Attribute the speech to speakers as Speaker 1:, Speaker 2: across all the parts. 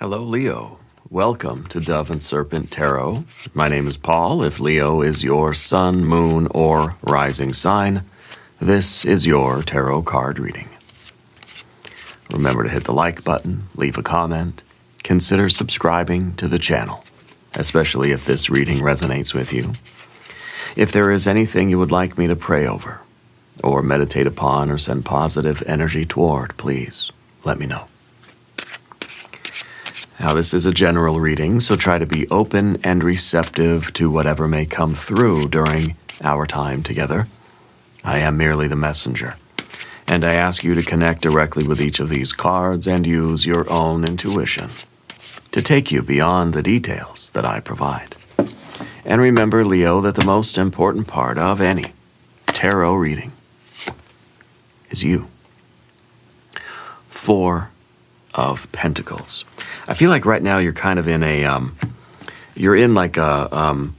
Speaker 1: Hello, Leo. Welcome to Dove and Serpent Tarot. My name is Paul. If Leo is your sun, moon, or rising sign, this is your tarot card reading. Remember to hit the like button, leave a comment, consider subscribing to the channel, especially if this reading resonates with you. If there is anything you would like me to pray over, or meditate upon, or send positive energy toward, please let me know. Now, this is a general reading, so try to be open and receptive to whatever may come through during our time together. I am merely the messenger, and I ask you to connect directly with each of these cards and use your own intuition to take you beyond the details that I provide. And remember, Leo, that the most important part of any tarot reading is you. 4 of Pentacles. I feel like right now you're kind of in a, you're in like a, kind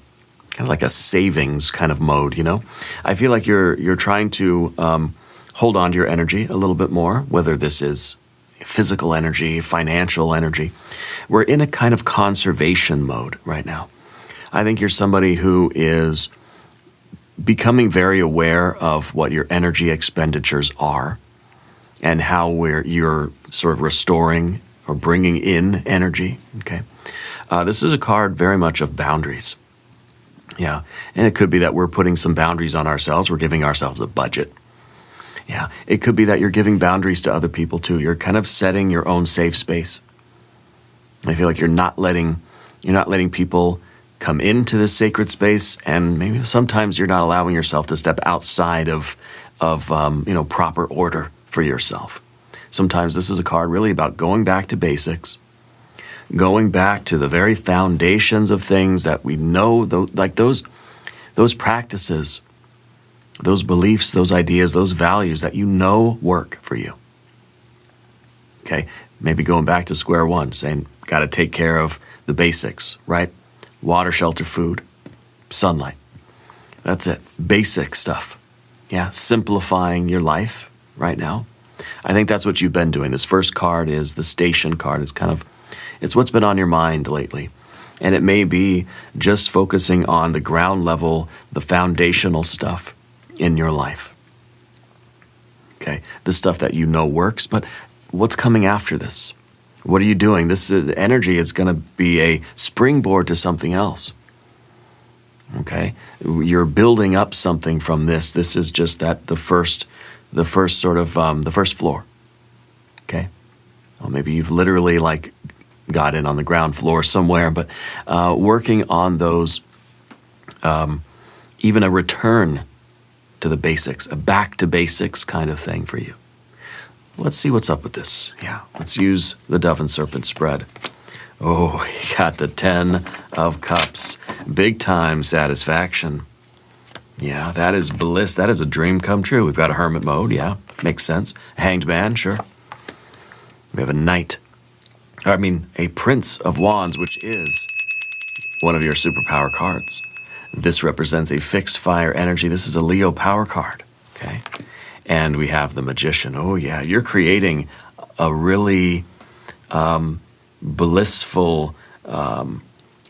Speaker 1: of like a savings kind of mode, you know? I feel like you're trying to hold on to your energy a little bit more, whether this is physical energy, financial energy. We're in a kind of conservation mode right now. I think you're somebody who is becoming very aware of what your energy expenditures are and how you're sort of restoring or bringing in energy, okay? This is a card very much of boundaries. Yeah, and it could be that we're putting some boundaries on ourselves. We're giving ourselves a budget. Yeah, it could be that you're giving boundaries to other people too. You're kind of setting your own safe space. I feel like you're not letting people come into this sacred space, and maybe sometimes you're not allowing yourself to step outside of proper order for yourself. Sometimes this is a card really about going back to basics, going back to the very foundations of things that we know, like those practices, those beliefs, those ideas, those values that you know work for you. Okay, maybe going back to square one, saying, got to take care of the basics, right? Water, shelter, food, sunlight. That's it. Basic stuff. Yeah, simplifying your life right now. I think that's what you've been doing. This first card is the Station card. It's what's been on your mind lately. And it may be just focusing on the ground level, the foundational stuff in your life. Okay, the stuff that you know works, but what's coming after this? What are you doing? Energy is going to be a springboard to something else. Okay, you're building up something from this. This is just the first floor. Okay, well, maybe you've literally got in on the ground floor somewhere, but working on those, even a return to the basics, a back to basics kind of thing for you. Let's see what's up with this. Yeah, let's use the Dove and Serpent spread. Oh, you got the 10 of Cups. Big time satisfaction. Yeah, that is bliss. That is a dream come true. We've got a Hermit mode. Yeah, makes sense. Hanged Man, sure. We have a Knight. A Prince of Wands, which is one of your superpower cards. This represents a fixed fire energy. This is a Leo power card. Okay. And we have the Magician. Oh, yeah, you're creating a really blissful,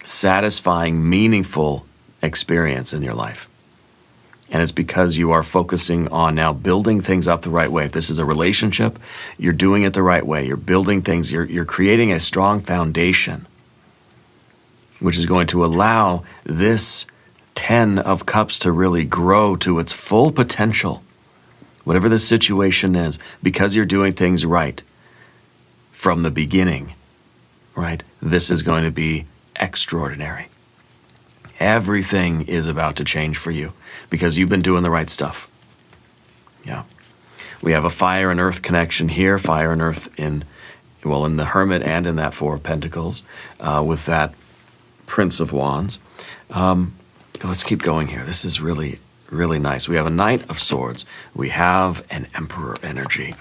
Speaker 1: satisfying, meaningful experience in your life. And it's because you are focusing on now building things up the right way. If this is a relationship, you're doing it the right way. You're building things. You're creating a strong foundation, which is going to allow this 10 of Cups to really grow to its full potential. Whatever the situation is, because you're doing things right from the beginning, right? This is going to be extraordinary. Everything is about to change for you because you've been doing the right stuff. Yeah. We have a fire and earth connection here, fire and earth in the Hermit and in that 4 of Pentacles with that Prince of Wands. Let's keep going here. This is really nice. We have a Knight of Swords. We have an Emperor energy.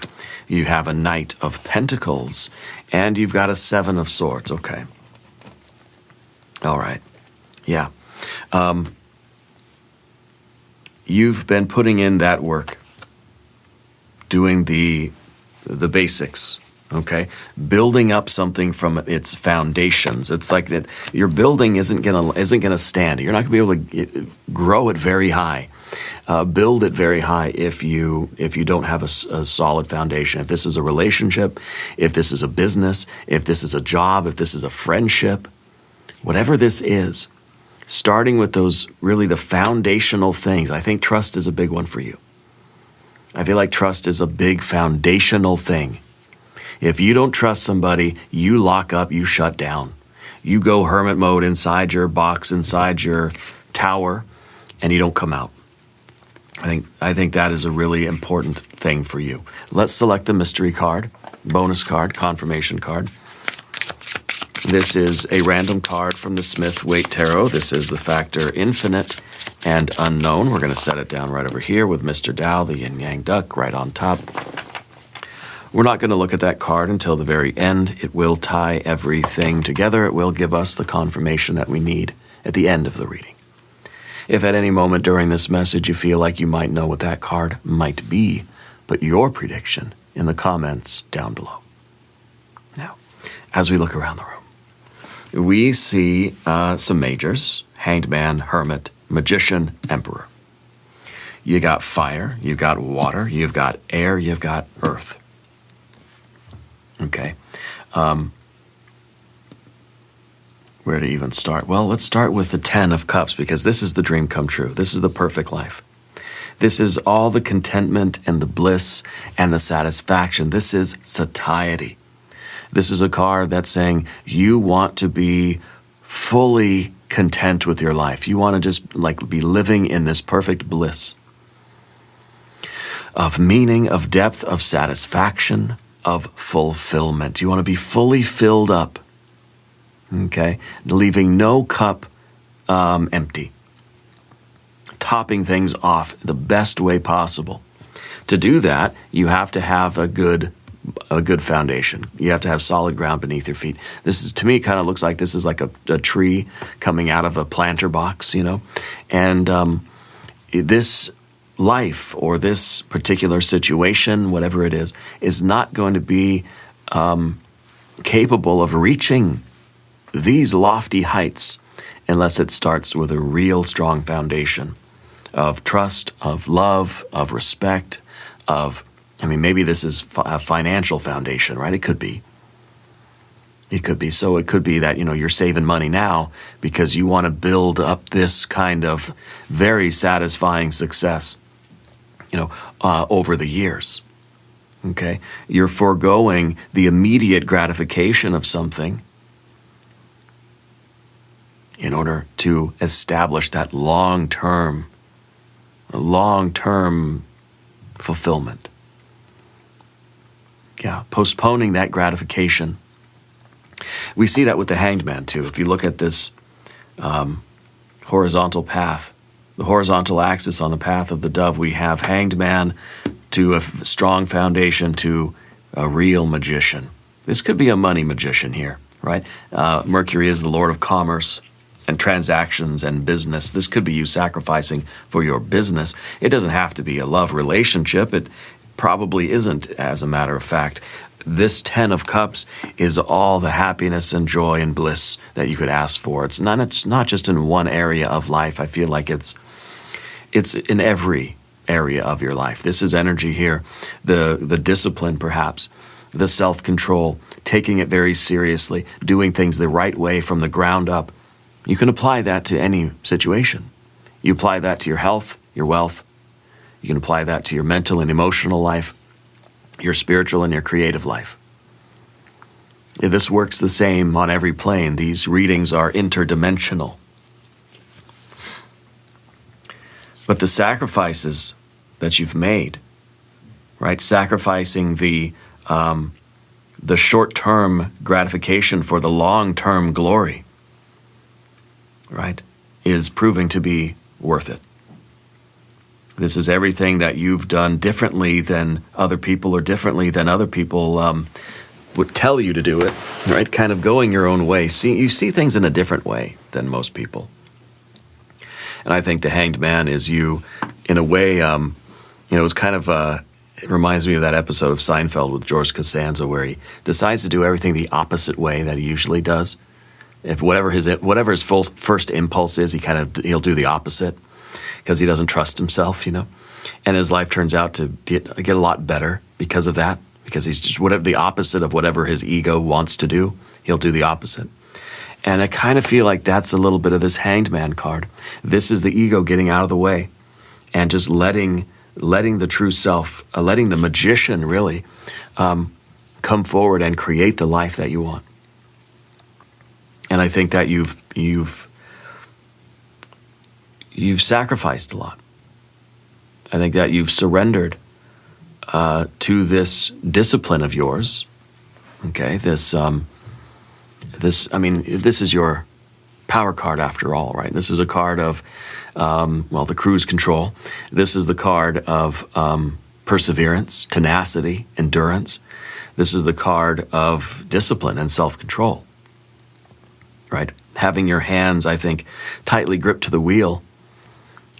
Speaker 1: You have a Knight of Pentacles. And you've got a 7 of Swords. Okay. All right. Yeah. You've been putting in that work, doing the basics, okay? Building up something from its foundations. It's like that your building isn't gonna stand. You're not gonna be able to grow it very high, build it very high if you don't have a solid foundation. If this is a relationship, if this is a business, if this is a job, if this is a friendship, whatever this is, starting with those really the foundational things. I think trust is a big one for you. I feel like trust is a big foundational thing. If you don't trust somebody, you lock up, you shut down. You go hermit mode inside your box, inside your tower, and you don't come out. I think that is a really important thing for you. Let's select the mystery card, bonus card, confirmation card. This is a random card from the Smith-Waite Tarot. This is the factor infinite and unknown. We're going to set it down right over here with Mr. Tao, the yin-yang duck, right on top. We're not going to look at that card until the very end. It will tie everything together. It will give us the confirmation that we need at the end of the reading. If at any moment during this message you feel like you might know what that card might be, put your prediction in the comments down below. Now, as we look around the room, we see some majors: Hanged Man, Hermit, Magician, Emperor. You got fire, you've got water, you've got air, you've got earth. Okay. Where to even start? Well, let's start with the 10 of Cups, because this is the dream come true. This is the perfect life. This is all the contentment and the bliss and the satisfaction. This is satiety. This is a card that's saying you want to be fully content with your life. You want to just like be living in this perfect bliss of meaning, of depth, of satisfaction, of fulfillment. You want to be fully filled up, okay? Leaving no cup empty. Topping things off the best way possible. To do that, you have to have a good foundation. You have to have solid ground beneath your feet. This is, to me, kind of looks like this is like a tree coming out of a planter box, you know? And this life or this particular situation, whatever it is not going to be capable of reaching these lofty heights unless it starts with a real strong foundation of trust, of love, of respect, of, I mean, maybe this is a financial foundation, right? It could be. It could be. So it could be that, you know, you're saving money now because you want to build up this kind of very satisfying success, you know, over the years. Okay? You're foregoing the immediate gratification of something in order to establish that long-term fulfillment. Yeah, postponing that gratification. We see that with the Hanged Man too. If you look at this horizontal path, the horizontal axis on the path of the dove, we have Hanged Man to a strong foundation to a real magician. This could be a money magician here, right? Mercury is the Lord of Commerce and transactions and business. This could be you sacrificing for your business. It doesn't have to be a love relationship. It probably isn't, as a matter of fact. This 10 of Cups is all the happiness and joy and bliss that you could ask for. It's not just in one area of life. I feel like it's in every area of your life. This is energy here. The discipline, perhaps, the self-control, taking it very seriously, doing things the right way from the ground up. You can apply that to any situation. You apply that to your health, your wealth. You can apply that to your mental and emotional life, your spiritual and your creative life. This works the same on every plane. These readings are interdimensional. But the sacrifices that you've made, right? Sacrificing the short-term gratification for the long-term glory, right, is proving to be worth it. This is everything that you've done differently than other people, or differently than other people would tell you to do it, right? Kind of going your own way. You see things in a different way than most people. And I think the Hanged Man is you, in a way, it's kind of It reminds me of that episode of Seinfeld with George Costanza where he decides to do everything the opposite way that he usually does. If whatever his first impulse is, he'll do the opposite because he doesn't trust himself, And his life turns out to get a lot better because of that, because he's just the opposite of whatever his ego wants to do. He'll do the opposite. And I kind of feel like that's a little bit of this Hanged Man card. This is the ego getting out of the way and just letting the true self, letting the magician really come forward and create the life that you want. And I think that you've sacrificed a lot. I think that you've surrendered to this discipline of yours. Okay, this is your power card after all, right? This is a card of, the cruise control. This is the card of perseverance, tenacity, endurance. This is the card of discipline and self-control, right? Having your hands, I think, tightly gripped to the wheel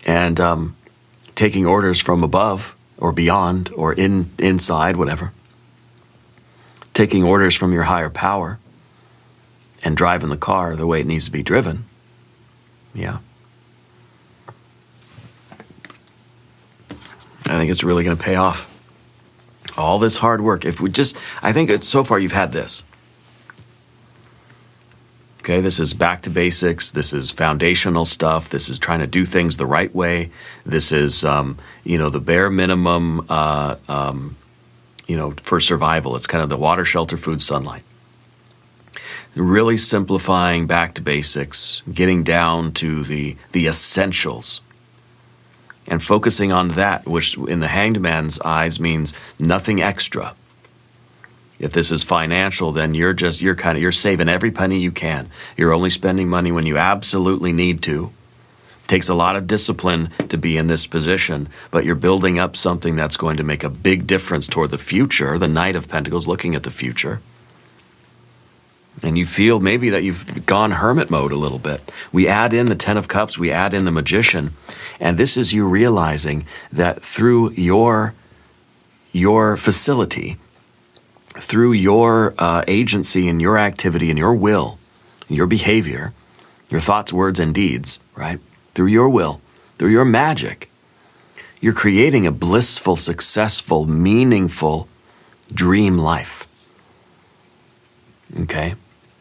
Speaker 1: and taking orders from above or beyond or inside, whatever. Taking orders from your higher power and driving the car the way it needs to be driven. Yeah. I think it's really going to pay off. All this hard work. I think so far you've had this. Okay, this is back to basics. This is foundational stuff. This is trying to do things the right way. This is, the bare minimum, for survival. It's kind of the water, shelter, food, sunlight. Really simplifying back to basics, getting down to the essentials, and focusing on that, which in the Hanged Man's eyes means nothing extra. If this is financial, then you're saving every penny you can. You're only spending money when you absolutely need to. It takes a lot of discipline to be in this position, but you're building up something that's going to make a big difference toward the future. The Knight of Pentacles looking at the future. And you feel maybe that you've gone hermit mode a little bit. We add in the Ten of Cups, we add in the Magician, and this is you realizing that through your facility, through your agency and your activity and your will, your behavior, your thoughts, words, and deeds, right? Through your will, through your magic, you're creating a blissful, successful, meaningful dream life. Okay?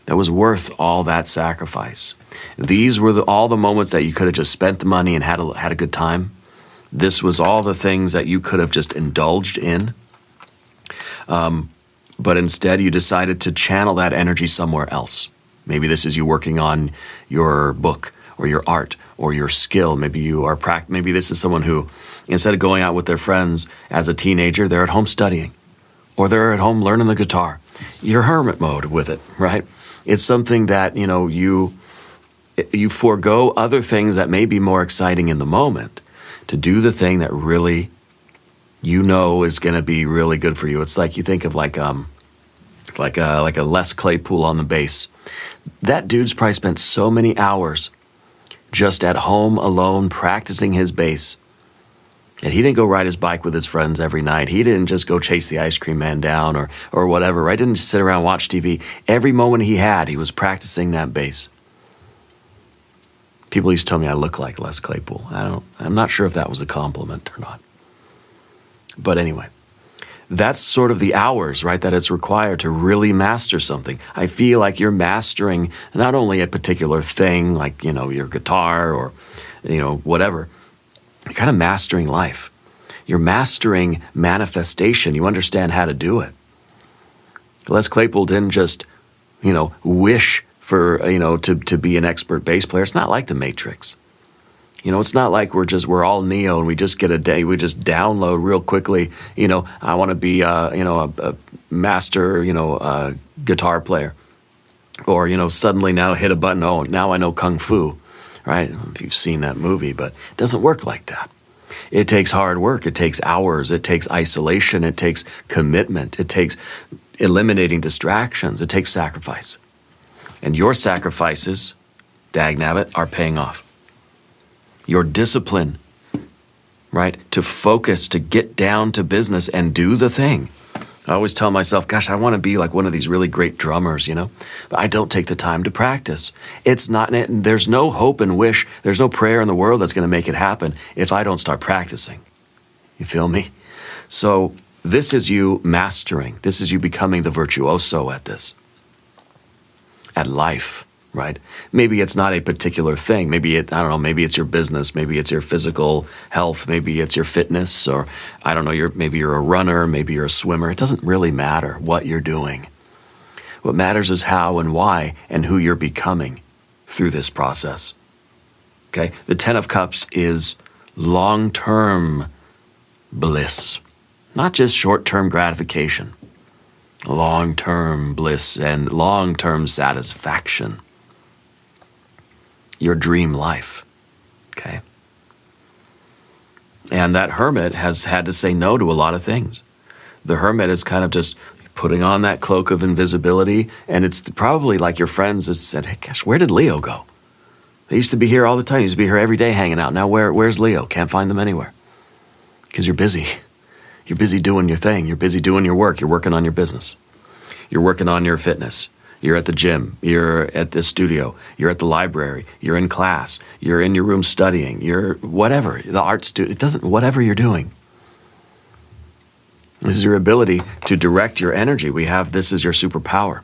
Speaker 1: That was worth all that sacrifice. These were all the moments that you could have just spent the money and had a good time. This was all the things that you could have just indulged in. But instead you decided to channel that energy somewhere else. Maybe this is you working on your book or your art or your skill. Maybe this is someone who, instead of going out with their friends as a teenager, they're at home studying or they're at home learning the guitar. You're hermit mode with it, right? It's something that, you forego other things that may be more exciting in the moment to do the thing that really is going to be really good for you. It's like you think of like a Les Claypool on the bass. That dude's probably spent so many hours just at home alone practicing his bass. And he didn't go ride his bike with his friends every night. He didn't just go chase the ice cream man down or whatever, right? Didn't just sit around and watch TV. Every moment he had, he was practicing that bass. People used to tell me I look like Les Claypool. I'm not sure if that was a compliment or not. But anyway, that's sort of the hours, right, that it's required to really master something. I feel like you're mastering not only a particular thing, like, your guitar or, whatever. You're kind of mastering life. You're mastering manifestation. You understand how to do it. Les Claypool didn't just, wish for, to be an expert bass player. It's not like the Matrix. It's not like we're all Neo and we just get we just download real quickly, I want to be, a master, guitar player. Or, suddenly now hit a button, oh, now I know Kung Fu, right? I don't know if you've seen that movie, but it doesn't work like that. It takes hard work. It takes hours. It takes isolation. It takes commitment. It takes eliminating distractions. It takes sacrifice. And your sacrifices, dagnabbit, are paying off. Your discipline right? To focus, to get down to business and do the thing. I always tell myself, gosh, I want to be like one of these really great drummers, you know, but I don't take the time to practice. It's not, there's no hope and wish, there's no prayer in the world that's going to make it happen if I don't start practicing. You feel me? So this is you mastering. This is you becoming the virtuoso at this, at life, right? Maybe it's not a particular thing. Maybe I don't know, maybe it's your business, maybe it's your physical health, maybe it's your fitness, or I don't know, maybe you're a runner, maybe you're a swimmer. It doesn't really matter what you're doing. What matters is how and why and who you're becoming through this process. Okay? The Ten of Cups is long-term bliss, not just short-term gratification. Long-term bliss and long-term satisfaction. Your dream life, okay? And that hermit has had to say no to a lot of things. The hermit is kind of just putting on that cloak of invisibility, and it's probably like your friends have said, hey, gosh, where did Leo go? They used to be here all the time. They used to be here every day hanging out. Now where's Leo? Can't find them anywhere. Because you're busy. You're busy doing your thing. You're busy doing your work. You're working on your business. You're working on your fitness. You're at the gym, you're at the studio, you're at the library, you're in class, you're in your room studying, you're whatever, the art studio, it doesn't, whatever you're doing. This is your ability to direct your energy. This is your superpower,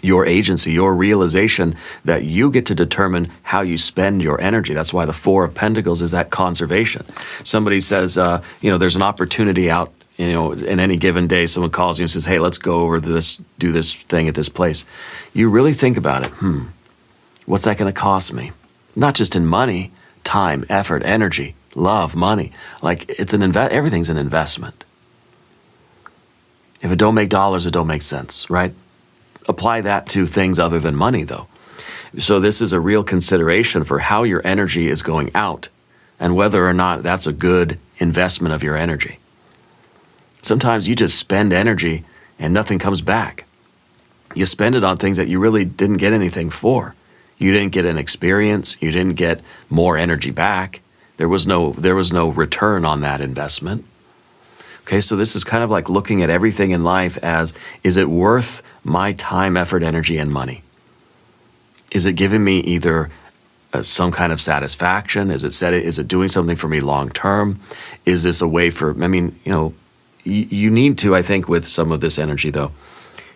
Speaker 1: your agency, your realization that you get to determine how you spend your energy. That's why the Four of Pentacles is that conservation. Somebody says, there's an opportunity out, in any given day, someone calls you and says, hey, let's go over to this, do this thing at this place. You really think about it. What's that going to cost me? Not just in money, time, effort, energy, love, money. Like it's everything's an investment. If it don't make dollars, it don't make sense, right? Apply that to things other than money, though. So this is a real consideration for how your energy is going out and whether or not that's a good investment of your energy. Sometimes you just spend energy and nothing comes back. You spend it on things that you really didn't get anything for. You didn't get an experience. You didn't get more energy back. There was no return on that investment. Okay, so this is kind of like looking at everything in life as, is it worth my time, effort, energy, and money? Is it giving me either some kind of satisfaction? Is it doing something for me long term? Is this a way for, you need to, I think, with some of this energy, though,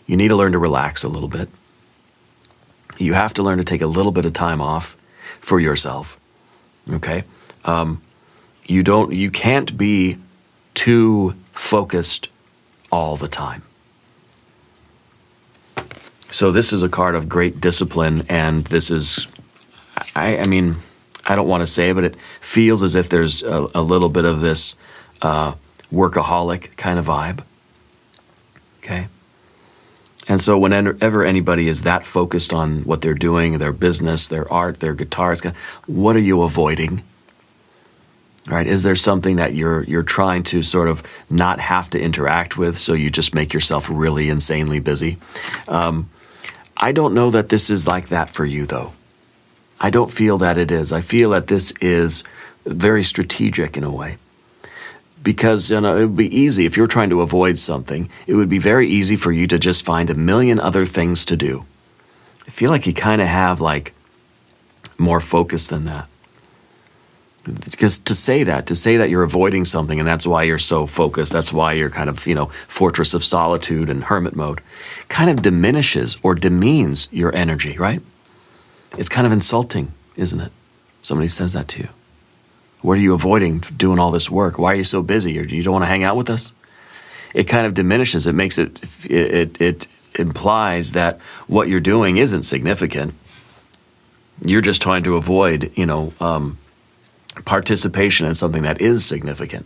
Speaker 1: you need to learn to relax a little bit. You have to learn to take a little bit of time off for yourself, okay? You can't be too focused all the time. So this is a card of great discipline, and this is, I don't want to say, but it feels as if there's a little bit of this workaholic kind of vibe, okay? And so whenever anybody is that focused on what they're doing, their business, their art, their guitars, what are you avoiding? Right? Is there something that you're trying to sort of not have to interact with, so you just make yourself really insanely busy? I don't know that this is like that for you, though. I don't feel that it is. I feel that this is very strategic in a way. Because it would be easy, if you're trying to avoid something, it would be very easy for you to just find a million other things to do. I feel like you kind of have like more focus than that. Because to say that you're avoiding something and that's why you're so focused, that's why you're kind of, fortress of solitude and hermit mode, kind of diminishes or demeans your energy, right? It's kind of insulting, isn't it? Somebody says that to you. What are you avoiding doing all this work? Why are you so busy? Or you don't want to hang out with us? It kind of diminishes. It makes it implies that what you're doing isn't significant. You're just trying to avoid, participation in something that is significant.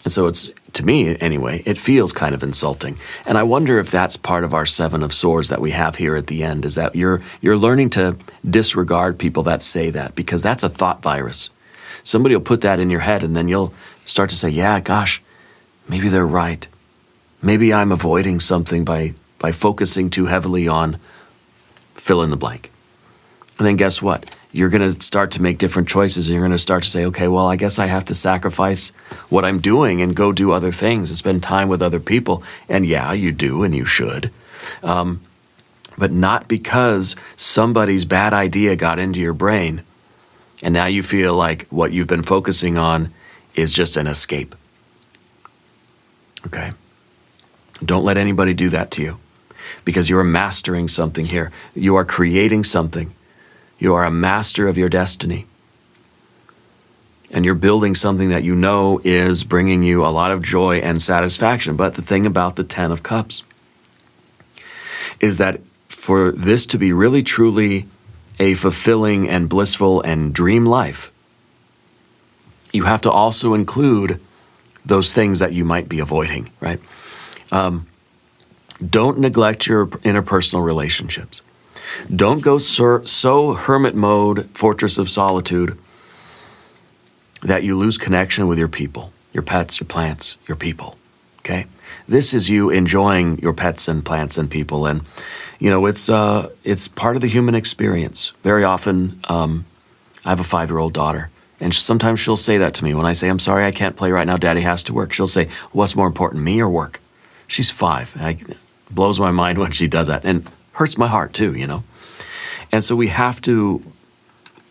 Speaker 1: And so it's, to me anyway, it feels kind of insulting. And I wonder if that's part of our Seven of Swords that we have here at the end, is that you're learning to disregard people that say that, because that's a thought virus. Somebody will put that in your head and then you'll start to say, yeah, gosh, maybe they're right. Maybe I'm avoiding something by focusing too heavily on fill in the blank. And then guess what? you're going to start to make different choices, and you're going to start to say, okay, well, I guess I have to sacrifice what I'm doing and go do other things and spend time with other people. And yeah, you do, and you should. But not because somebody's bad idea got into your brain, and now you feel like what you've been focusing on is just an escape. Okay? Don't let anybody do that to you, because you are mastering something here. You are creating something. You are a master of your destiny. And you're building something that you know is bringing you a lot of joy and satisfaction. But the thing about the Ten of Cups is that for this to be really truly a fulfilling and blissful and dream life, you have to also include those things that you might be avoiding, right? Don't neglect your interpersonal relationships. Don't go so hermit mode, fortress of solitude, that you lose connection with your people, your pets, your plants, your people, okay? This is you enjoying your pets and plants and people, and you know, it's part of the human experience. Very often, I have a 5-year-old daughter, and sometimes she'll say that to me when I say, I'm sorry, I can't play right now, Daddy has to work. She'll say, what's more important, me or work? She's 5. It blows my mind when she does that, and hurts my heart too, you know? And so we have to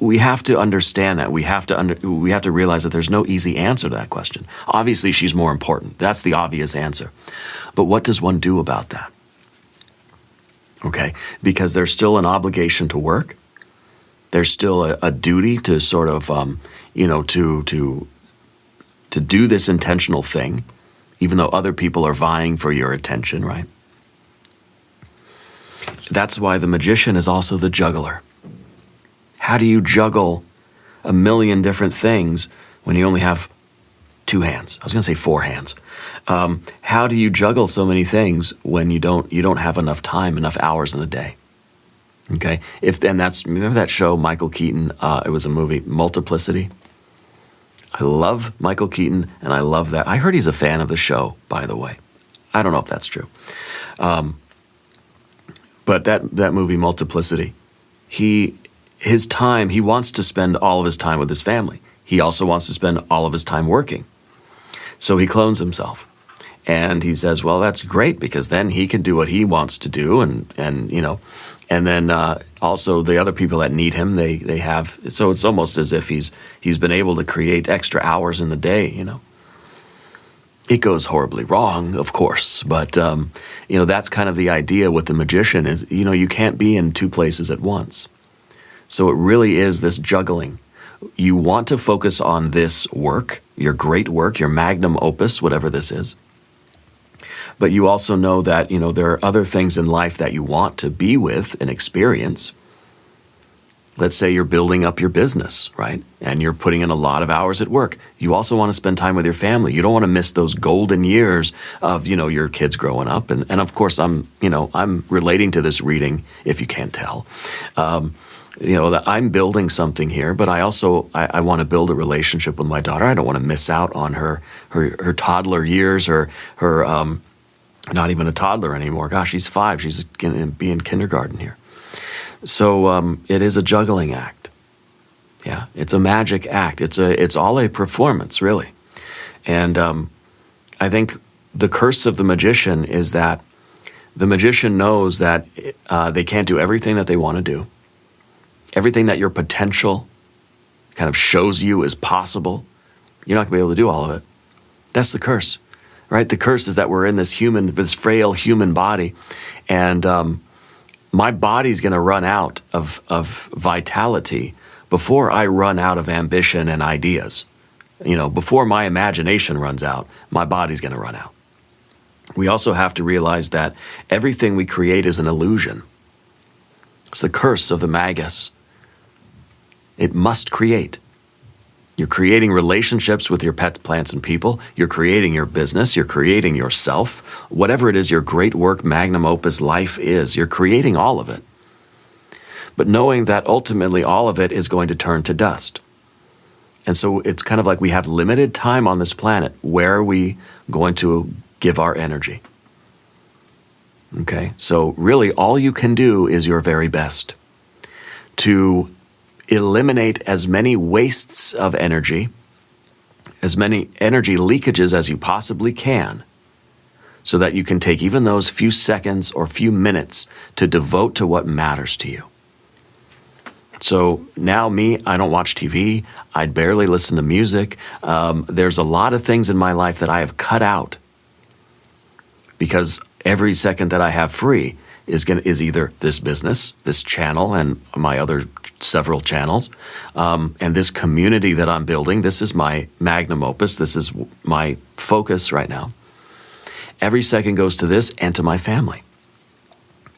Speaker 1: understand that. We have to realize that there's no easy answer to that question. Obviously, she's more important. That's the obvious answer. But what does one do about that? Okay? Because there's still an obligation to work. There's still a duty to sort of, to do this intentional thing, even though other people are vying for your attention, right? That's why the magician is also the juggler. How do you juggle a million different things when you only have 2 hands? I was going to say 4 hands. How do you juggle so many things when you don't have enough time, enough hours in the day? Okay, remember that show, Michael Keaton? It was a movie, Multiplicity. I love Michael Keaton, and I love that. I heard he's a fan of the show, by the way. I don't know if that's true. But that movie, Multiplicity, he wants to spend all of his time with his family. He also wants to spend all of his time working. So he clones himself. And he says, well, that's great, because then he can do what he wants to do, and then also the other people that need him, they have, so it's almost as if he's been able to create extra hours in the day, you know. It goes horribly wrong, of course, but that's kind of the idea with the magician is, you can't be in 2 places at once. So it really is this juggling. You want to focus on this work, your great work, your magnum opus, whatever this is. But you also know that, there are other things in life that you want to be with and experience. Let's say you're building up your business, right? And you're putting in a lot of hours at work. You also want to spend time with your family. You don't want to miss those golden years of, your kids growing up. And of course, I'm relating to this reading, if you can't tell. That I'm building something here, but I also I want to build a relationship with my daughter. I don't want to miss out on her toddler years, her not even a toddler anymore. Gosh, she's 5. She's going to be in kindergarten here. So it is a juggling act. Yeah, it's a magic act. It's all a performance, really. And I think the curse of the magician is that the magician knows that they can't do everything that they want to do. Everything that your potential kind of shows you is possible, you're not going to be able to do all of it. That's the curse, right? The curse is that we're in this frail human body, and my body's going to run out of vitality before I run out of ambition and ideas. Before my imagination runs out, my body's going to run out. We also have to realize that everything we create is an illusion. It's the curse of the magus. It must create. You're creating relationships with your pets, plants, and people. You're creating your business. You're creating yourself. Whatever it is your great work, magnum opus life is, you're creating all of it. But knowing that ultimately all of it is going to turn to dust. And so it's kind of like we have limited time on this planet. Where are we going to give our energy? Okay, so really all you can do is your very best to eliminate as many wastes of energy, as many energy leakages as you possibly can, so that you can take even those few seconds or few minutes to devote to what matters to you. So now me, I don't watch TV. I barely listen to music. There's a lot of things in my life that I have cut out because every second that I have free is either this business, this channel, and my other several channels, and this community that I'm building. This is my magnum opus. This is my focus right now. Every second goes to this and to my family.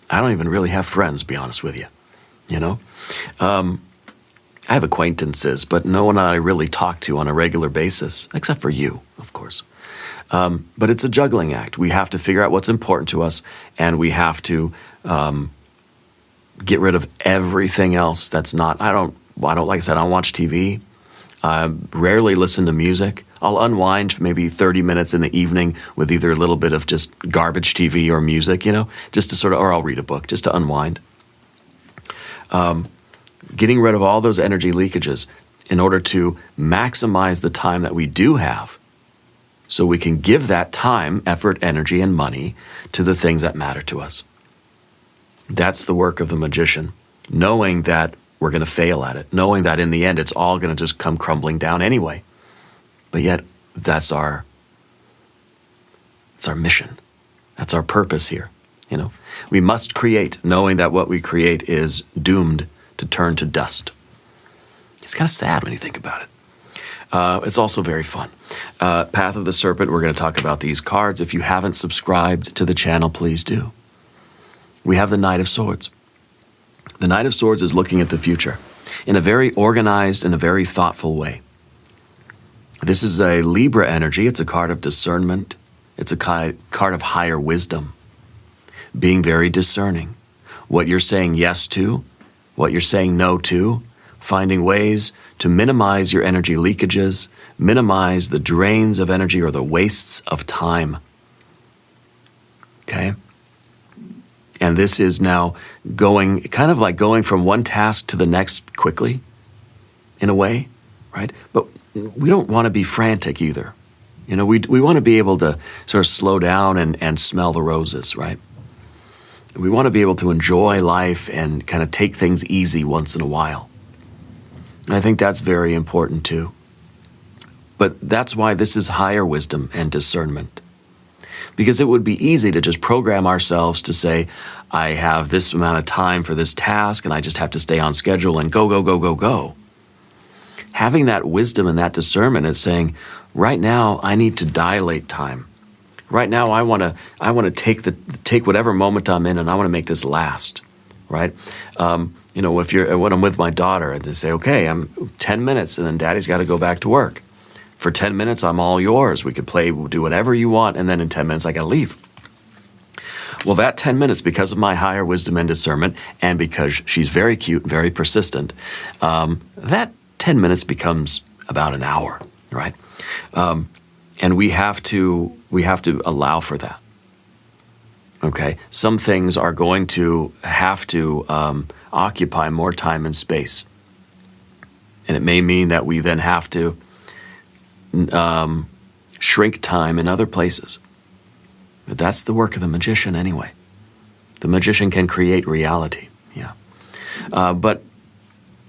Speaker 1: I don't even really have friends, to be honest with you. You know, I have acquaintances, but no one I really talk to on a regular basis, except for you, of course. But it's a juggling act. We have to figure out what's important to us, and we have to get rid of everything else that's not. I don't, like I said, I don't watch TV. I rarely listen to music. I'll unwind maybe 30 minutes in the evening with either a little bit of just garbage TV or music, you know, just to sort of, or I'll read a book just to unwind. Getting rid of all those energy leakages in order to maximize the time that we do have, so we can give that time, effort, energy, and money to the things that matter to us. That's the work of the magician, knowing that we're going to fail at it, knowing that in the end it's all going to just come crumbling down anyway. But yet, it's our mission. That's our purpose here, you know. We must create, knowing that what we create is doomed to turn to dust. It's kind of sad when you think about it. It's also very fun. Path of the Serpent, we're going to talk about these cards. If you haven't subscribed to the channel, please do. We have the Knight of Swords. The Knight of Swords is looking at the future in a very organized and a very thoughtful way. This is a Libra energy. It's a card of discernment. It's a card of higher wisdom. Being very discerning. What you're saying yes to, what you're saying no to, finding ways to minimize your energy leakages, minimize the drains of energy or the wastes of time. Okay? And this is now going, kind of like going from one task to the next quickly, in a way, right? But we don't want to be frantic either. You know, we want to be able to sort of slow down and smell the roses, right? We want to be able to enjoy life and kind of take things easy once in a while. And I think that's very important too. But that's why this is higher wisdom and discernment. Because it would be easy to just program ourselves to say, I have this amount of time for this task and I just have to stay on schedule and go, go, go, go, go. Having that wisdom and that discernment is saying, right now I need to dilate time. Right now I want to take whatever moment I'm in and I want to make this last, right? You know, when I'm with my daughter and they say, okay, I'm 10 minutes and then daddy's got to go back to work. For 10 minutes, I'm all yours. We could play, we'll do whatever you want, and then in 10 minutes, I got to leave. Well, that 10 minutes, because of my higher wisdom and discernment, and because she's very cute and very persistent, that 10 minutes becomes about an hour, right? And we have to allow for that. Okay, some things are going to have to occupy more time and space, and it may mean that we then have to shrink time in other places. But that's the work of the magician anyway. The magician can create reality, yeah. But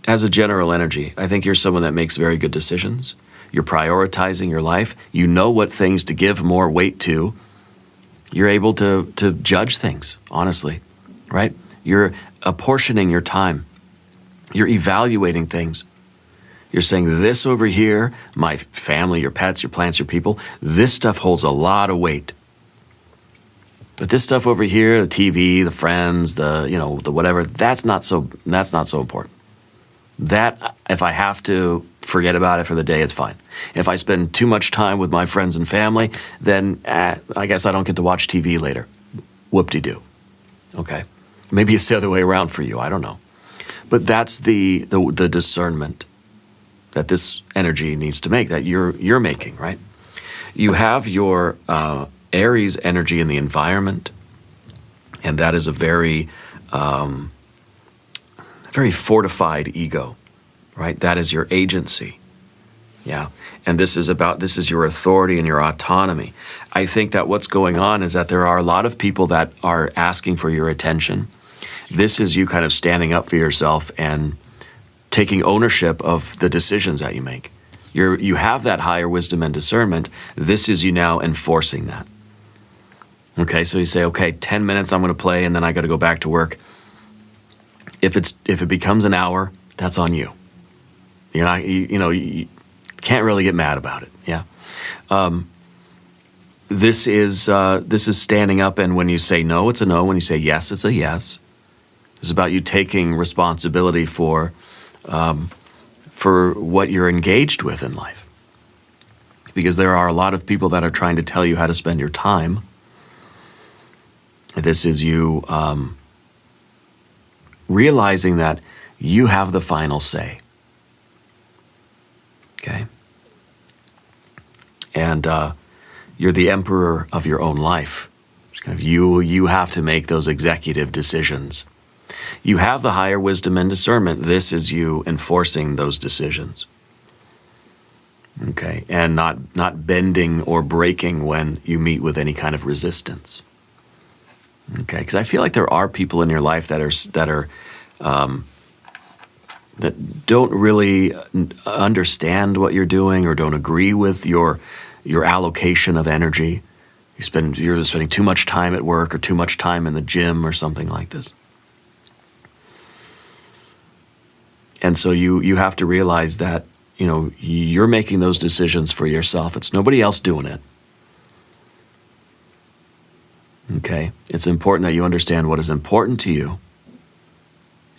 Speaker 1: as a general energy, I think you're someone that makes very good decisions. You're prioritizing your life. You know what things to give more weight to. You're able to judge things, honestly, right? You're apportioning your time. You're evaluating things. You're saying this over here, my family, your pets, your plants, your people, this stuff holds a lot of weight. But this stuff over here, the TV, the friends, the whatever, that's not so important. That, if I have to forget about it for the day, it's fine. If I spend too much time with my friends and family, then I guess I don't get to watch TV later. Whoop-de-doo. Okay? Maybe it's the other way around for you, I don't know. But that's the discernment that this energy needs to make, that you're making, right? You have your Aries energy in the environment, and that is a very fortified ego. right? That is your agency. Yeah. And this is your authority and your autonomy. I think that what's going on is that there are a lot of people that are asking for your attention. This is you kind of standing up for yourself and taking ownership of the decisions that you make. You have that higher wisdom and discernment. This is you now enforcing that. Okay, so you say, okay, 10 minutes I'm going to play and then I got to go back to work. If it becomes an hour, that's on you. You're not, you can't really get mad about it. Yeah. This is standing up, and when you say no, it's a no. When you say yes, it's a yes. It's about you taking responsibility for what you're engaged with in life. Because there are a lot of people that are trying to tell you how to spend your time. This is you realizing that you have the final say. Okay? And you're the emperor of your own life. It's kind of you have to make those executive decisions. You have the higher wisdom and discernment. This is you enforcing those decisions. Okay? And not bending or breaking when you meet with any kind of resistance. Okay? Because I feel like there are people in your life that don't really understand what you're doing or don't agree with your allocation of energy. You're spending too much time at work or too much time in the gym or something like this. And so you have to realize that, you're making those decisions for yourself. It's nobody else doing it. Okay? It's important that you understand what is important to you,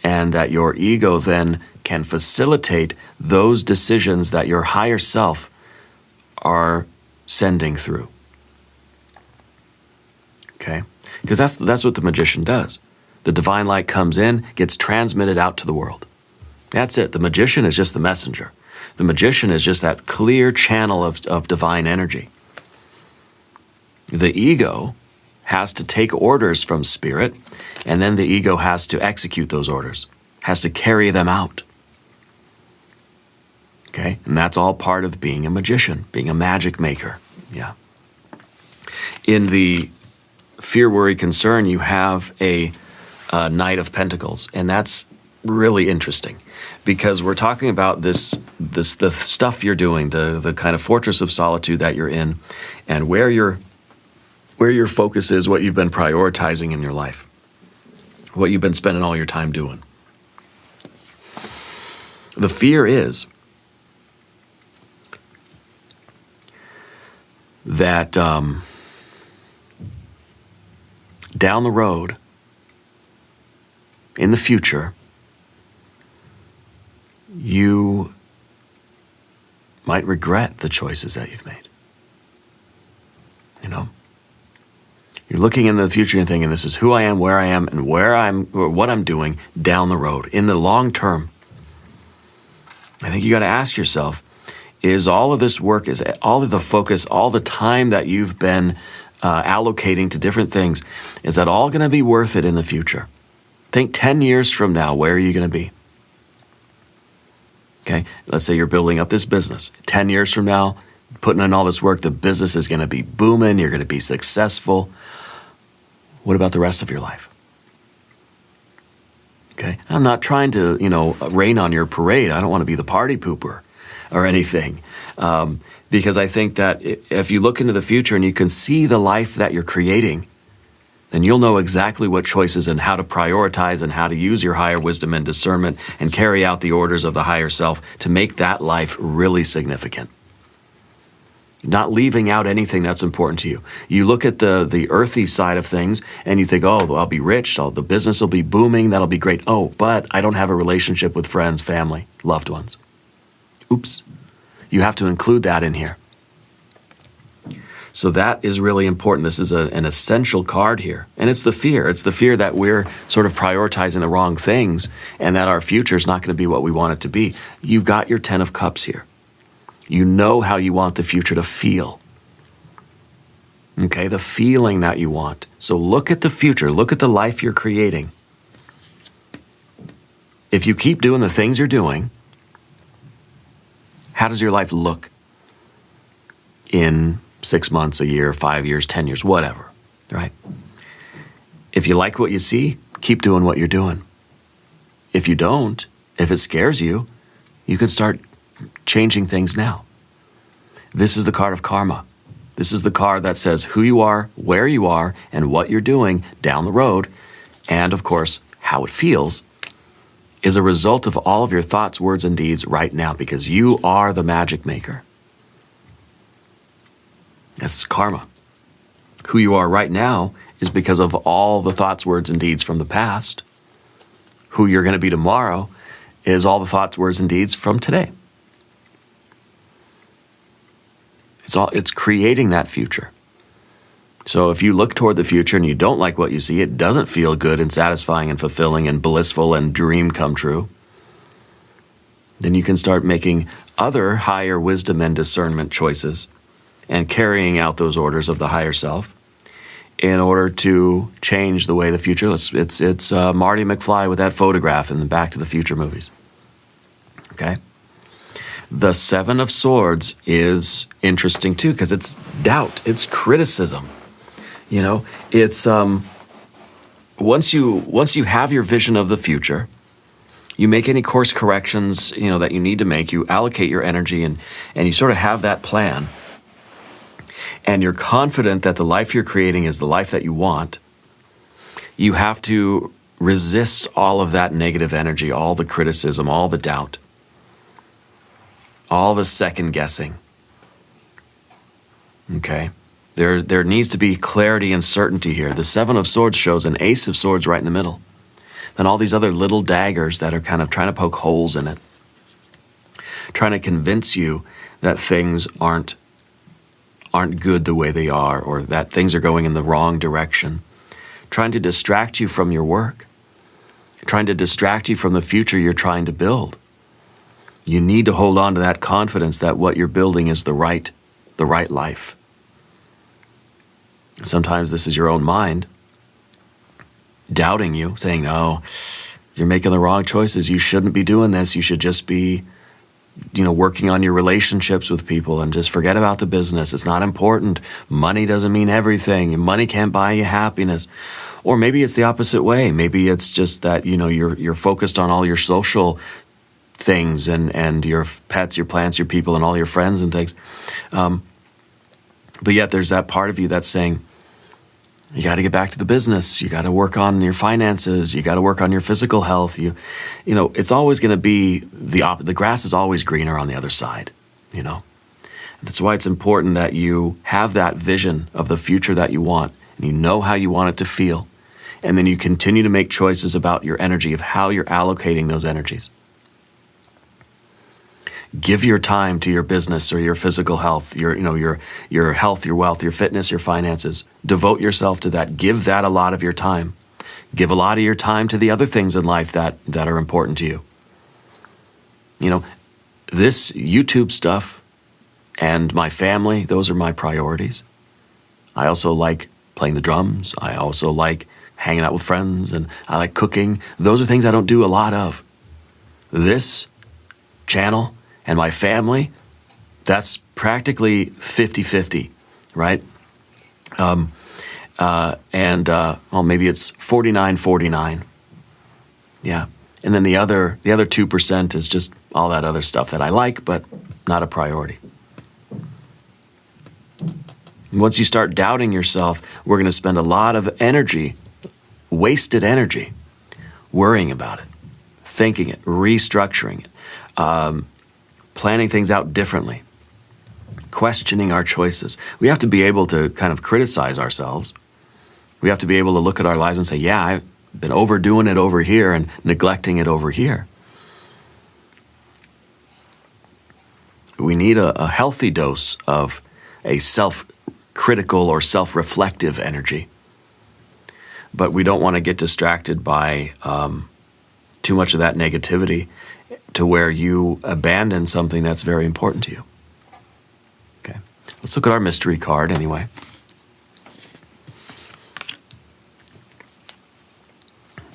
Speaker 1: and that your ego then can facilitate those decisions that your higher self are sending through. Okay? Because that's what the magician does. The divine light comes in, gets transmitted out to the world. That's it. The magician is just the messenger. The magician is just that clear channel of divine energy. The ego has to take orders from spirit, and then the ego has to execute those orders, has to carry them out. Okay? And that's all part of being a magician, being a magic maker. Yeah. In the fear, worry, concern, you have a Knight of Pentacles, and that's really interesting because we're talking about the stuff you're doing, the kind of fortress of solitude that you're in, and where your focus is, what you've been prioritizing in your life, what you've been spending all your time doing. The fear is that down the road, in the future, you might regret the choices that you've made. You're looking into the future and thinking, this is who I am, where I am, and what I'm doing down the road. In the long term, I think you got to ask yourself, is all of this work, is all of the focus, all the time that you've been allocating to different things, is that all going to be worth it in the future? Think 10 years from now, where are you going to be? Okay, let's say you're building up this business. 10 years from now, putting in all this work, the business is going to be booming, you're going to be successful. What about the rest of your life? Okay, I'm not trying to, rain on your parade. I don't want to be the party pooper or anything. Because I think that if you look into the future and you can see the life that you're creating, then you'll know exactly what choices and how to prioritize and how to use your higher wisdom and discernment and carry out the orders of the higher self to make that life really significant. Not leaving out anything that's important to you. You look at the earthy side of things and you think, oh, I'll be rich, so the business will be booming, that'll be great. Oh, but I don't have a relationship with friends, family, loved ones. Oops. You have to include that in here. So that is really important. This is an essential card here. And it's the fear. It's the fear that we're sort of prioritizing the wrong things and that our future is not going to be what we want it to be. You've got your 10 of Cups here. You know how you want the future to feel. Okay, the feeling that you want. So look at the future. Look at the life you're creating. If you keep doing the things you're doing, How does your life look in 6 months, a year, 5 years, 10 years, whatever, right? If you like what you see, keep doing what you're doing. If you don't, if it scares you, you can start changing things now. This is the card of karma. This is the card that says who you are, where you are, and what you're doing down the road, and of course, how it feels, is a result of all of your thoughts, words, and deeds right now, because you are the magic maker. That's karma. Who you are right now is because of all the thoughts, words, and deeds from the past. Who you're going to be tomorrow is all the thoughts, words, and deeds from today. It's creating that future. So if you look toward the future and you don't like what you see, it doesn't feel good and satisfying and fulfilling and blissful and dream come true, then you can start making other higher wisdom and discernment choices and carrying out those orders of the higher self in order to change the way the future looks. It's Marty McFly with that photograph in the Back to the Future movies. Okay? The Seven of Swords is interesting too, because it's doubt, it's criticism. You know, it's once you have your vision of the future, you make any course corrections, you know, that you need to make, you allocate your energy and you sort of have that plan. And you're confident that the life you're creating is the life that you want. You have to resist all of that negative energy, all the criticism, all the doubt, all the second guessing. Okay? There needs to be clarity and certainty here. The Seven of Swords shows an Ace of Swords right in the middle. Then all these other little daggers that are kind of trying to poke holes in it, trying to convince you that things aren't good the way they are, or that things are going in the wrong direction, trying to distract you from your work, trying to distract you from the future you're trying to build. You need to hold on to that confidence that what you're building is the right life. Sometimes this is your own mind doubting you, saying, "No, you're making the wrong choices. You shouldn't be doing this. You should just be, working on your relationships with people and just forget about the business. It's not important. Money doesn't mean everything. Money can't buy you happiness." Or maybe it's the opposite way. Maybe it's just that, you're focused on all your social things and your pets, your plants, your people, and all your friends and things. But yet there's that part of you that's saying, you got to get back to the business. You got to work on your finances. You got to work on your physical health. It's always going to be the grass is always greener on the other side. That's why it's important that you have that vision of the future that you want, and you know how you want it to feel, and then you continue to make choices about your energy, of how you're allocating those energies. Give your time to your business or your physical health, your health, your wealth, your fitness, your finances. Devote yourself to that. Give that a lot of your time. Give a lot of your time to the other things in life that are important to you. This YouTube stuff and my family, those are my priorities. I also like playing the drums. I also like hanging out with friends, and I like cooking. Those are things I don't do a lot of. This channel and my family, that's practically 50-50, right? Maybe it's 49-49. Yeah. And then the other 2% is just all that other stuff that I like, but not a priority. Once you start doubting yourself, we're going to spend a lot of energy, wasted energy, worrying about it, thinking it, restructuring it, planning things out differently, questioning our choices. We have to be able to kind of criticize ourselves. We have to be able to look at our lives and say, yeah, I've been overdoing it over here and neglecting it over here. We need a healthy dose of a self-critical or self-reflective energy. But we don't want to get distracted by too much of that negativity to where you abandon something that's very important to you. Okay, let's look at our mystery card anyway.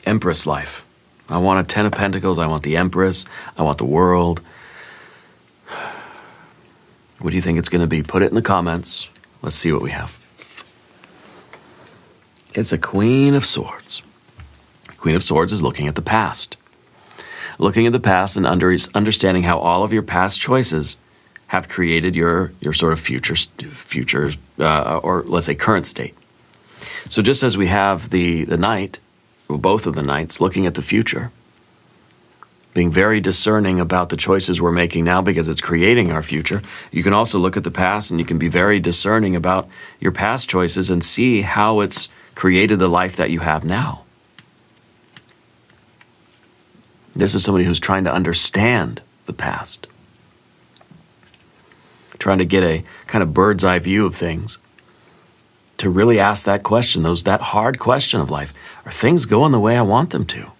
Speaker 1: Empress life. I want a 10 of Pentacles. I want the Empress. I want the world. What do you think it's going to be? Put it in the comments. Let's see what we have. It's a Queen of Swords. Queen of Swords is looking at the past. Looking at the past and understanding how all of your past choices have created your sort of future, or let's say current state. So just as we have the knight, well, both of the knights, looking at the future, being very discerning about the choices we're making now because it's creating our future, you can also look at the past and you can be very discerning about your past choices and see how it's created the life that you have now. This is somebody who's trying to understand the past, trying to get a kind of bird's eye view of things, to really ask that question, that hard question of life. Are things going the way I want them to?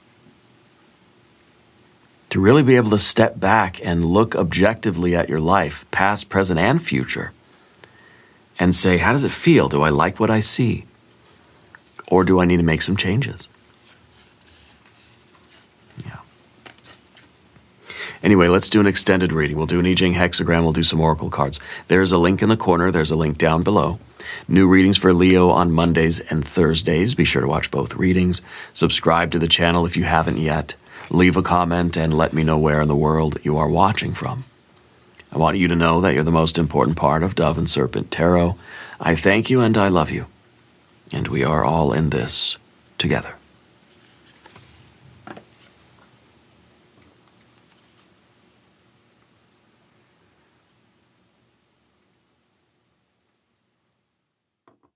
Speaker 1: To really be able to step back and look objectively at your life, past, present, and future, and say, how does it feel? Do I like what I see? Or do I need to make some changes? Yeah. Anyway, let's do an extended reading. We'll do an I Ching hexagram. We'll do some oracle cards. There's a link in the corner. There's a link down below. New readings for Leo on Mondays and Thursdays. Be sure to watch both readings. Subscribe to the channel if you haven't yet. Leave a comment and let me know where in the world you are watching from. I want you to know that you're the most important part of Dove and Serpent Tarot. I thank you and I love you. And we are all in this together.